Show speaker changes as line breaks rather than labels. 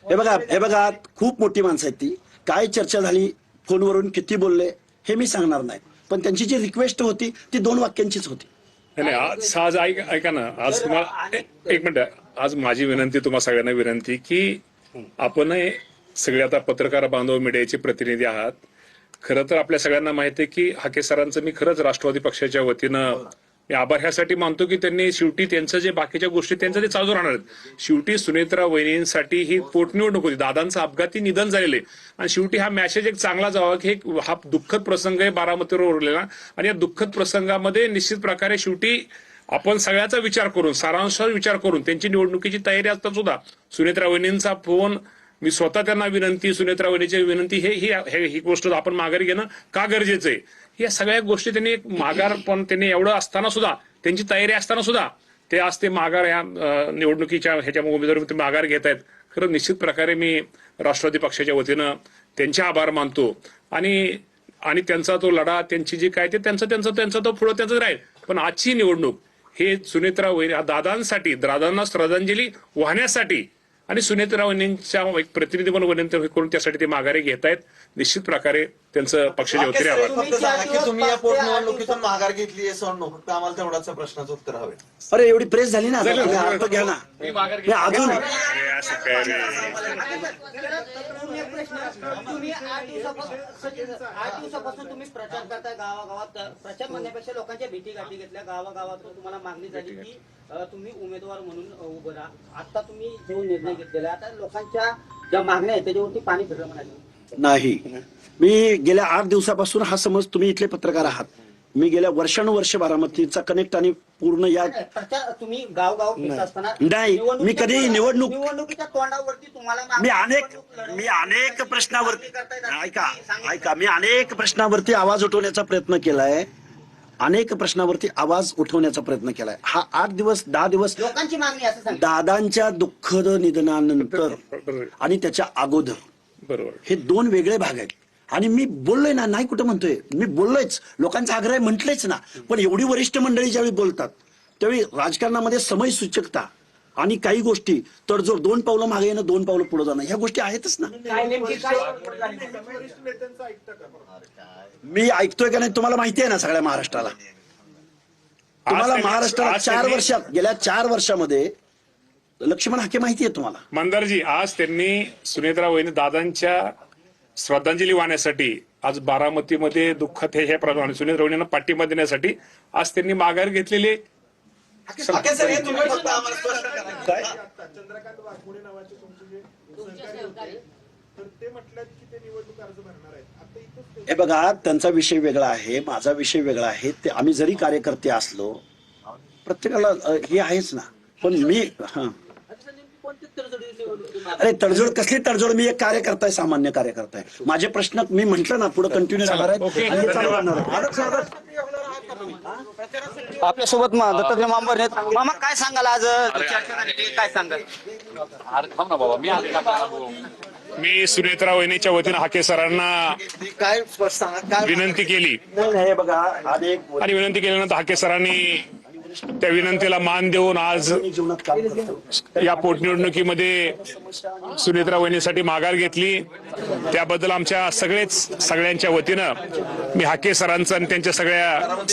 हे बघा खूप मोठी माणसं आहेत ती. काय चर्चा झाली, फोनवरून किती बोलले हे मी सांगणार नाही, पण त्यांची जी रिक्वेस्ट होती ती 2 वाक्यांचीच होती.
नाही आज ऐका ना, आज तुम्हाला एक मिनिट, आज माझी विनंती, तुम्हा सगळ्यांना विनंती की आपण सगळे आता पत्रकार बांधव, मीडियाचे प्रतिनिधी आहात. खरं तर आपल्या सगळ्यांना माहिती आहे की हाके सरांचं मी खरंच राष्ट्रवादी पक्षाच्या वतीनं मी आभार ह्यासाठी मानतो की त्यांनी शेवटी त्यांचं जे बाकीच्या गोष्टी त्यांचं ते चालू राहणार आहेत. शेवटी सुनेत्रा वहिनींसाठी ही पोटनिवडणूक होती, दादांचं अपघाती निधन झालेले, आणि शेवटी हा मेसेज एक चांगला जावा की हा दुःखद प्रसंग आहे बारामतीवर उरलेला, आणि या दुःखद प्रसंगामध्ये निश्चित प्रकारे शेवटी आपण सगळ्याचा विचार करून, सारांशाचा विचार करून, त्यांची निवडणुकीची तयारी असता सुद्धा सुनेत्रा वहिनींचा फोन, मी स्वतः त्यांना विनंती, सुनेत्रा वहिनीची विनंती, ही गोष्ट आपण माघारी घेणं का गरजेचं आहे, या सगळ्या गोष्टी त्यांनी माघार, पण त्यांनी एवढं असताना सुद्धा, त्यांची तयारी असताना सुद्धा ते आज ते माघार या निवडणुकीच्या ह्याच्या उमेदवारी ते माघार घेत आहेत. खरं निश्चित प्रकारे मी राष्ट्रवादी पक्षाच्या वतीनं त्यांचे आभार मानतो, आणि त्यांचा तो लढा, त्यांची जी काय ते त्यांचा तो पुढे त्यांचं राहील. पण आजची निवडणूक हे सुनेत्रा वहिनी दादांसाठी, दादांना श्रद्धांजली वाहण्यासाठी आणि सुनेत्रा वहिनींच्या एक प्रतिनिधी म्हणून विनंती करून त्यासाठी ते माघारी घेत आहेत. निश्चित प्रकारे त्यांचं पक्षाच्या वतीने आभार.
तुम्ही या पोटनिवडणुकीतून माघार घेतली आहे, फक्त आम्हाला तेवढाच प्रश्नाचं उत्तर हवे.
अरे एवढी प्रेस झाली ना, अर्थ घ्या ना अजून.
तुम्ही 8 दिवसापासून तुम्ही प्रचार करताय, गावागावात प्रचार म्हणण्यापेक्षा लोकांच्या भेटी गाठी घेतल्या, गावागावातून तुम्हाला मागणी झाली की तुम्ही उमेदवार म्हणून उभं राहा. आता तुम्ही जो निर्णय घेतलेला, आता लोकांच्या ज्या मागण्या आहेत त्याच्यावरती पाणी फिरलं म्हणाले
नाही. मी गेल्या 8 दिवसापासून, हा समज तुम्ही इथले पत्रकार आहात, मी गेल्या वर्षानुवर्ष बारामतीचा कनेक्ट आणि पूर्ण या
प्रचार तुम्ही गावगाव फिरत असताना
नाही, मी कधी
निवडणुकीच्या तोंडावरती तुम्हाला
मी अनेक प्रश्नावरती ऐका मी अनेक प्रश्नावरती आवाज उठवण्याचा प्रयत्न केलाय, अनेक प्रश्नावरती आवाज उठवण्याचा प्रयत्न केलाय. हा 8 दिवस 10 दिवस
लोकांची मागणी असं
दादांच्या दुःखद निधनानंतर आणि त्याच्या अगोदर,
बरोबर,
हे 2 वेगळे भाग आहेत. आणि मी बोललोय ना, नाही कुठं म्हणतोय, मी बोललोयच, लोकांचा आग्रह म्हटलेच ना. पण एवढी वरिष्ठ मंडळी ज्यावेळी बोलतात त्यावेळी राजकारणामध्ये समय सूचकता आणि काही गोष्टी तडजोड, 2 पावलं मागे येणं, 2 पावलं पुढे जाणं, ह्या गोष्टी आहेतच ना. मी ऐकतोय का नाही तुम्हाला माहिती आहे ना, सगळ्या महाराष्ट्राला. तुम्हाला महाराष्ट्राला गेल्या 4 वर्षामध्ये लक्ष्मण हाके माहिती आहे तुम्हाला.
मंदारजी, आज त्यांनी सुनेत्रा वहिनी दादांच्या श्रद्धांजली वाहण्यासाठी आज बारामतीमध्ये दुःखात हे प्रमाणे सुनेत्रा वहिनींना पाठिंबा देण्यासाठी आज त्यांनी माघार घेतलेली.
चंद्रकांत वाघमोडे नावाचे तुमचे जे सहकारी होते, तर ते म्हटल्यात की ते निवडणूक अर्ज भरणार आहेत. आता
हे बघा, त्यांचा विषय वेगळा आहे, माझा विषय वेगळा आहे. ते आम्ही जरी कार्यकर्ते असलो, प्रत्येकाला हे आहेच ना. पण मी अरे तडजोड कसली तडजोड, मी एक कार्यकर्ता आहे, सामान्य कार्यकर्ता आहे. माझे प्रश्न मी म्हंटल ना पुढे कंटिन्यू राहणार आहेत आणि चालू राहणार आहे.
आपल्यासोबत दत्तात्रय मांबर आहेत. मामा, काय सांगाल आज काय सांगाल?
मी सुनेत्रा वहिनीच्या वतीनं हाके सरांना
काय
विनंती केली,
हे बघा,
आणि विनंती केल्यानंतर हाके सरांनी त्या विनंतीला मान देऊन आज
जीवनात काम करतो.
या पोटनिवडणुकीमध्ये सुनेत्रा वहिनीसाठी माघार घेतली. त्याबद्दल आमच्या सगळ्यांच्या वतीनं मी हाके सरांचं आणि त्यांच्या सगळ्या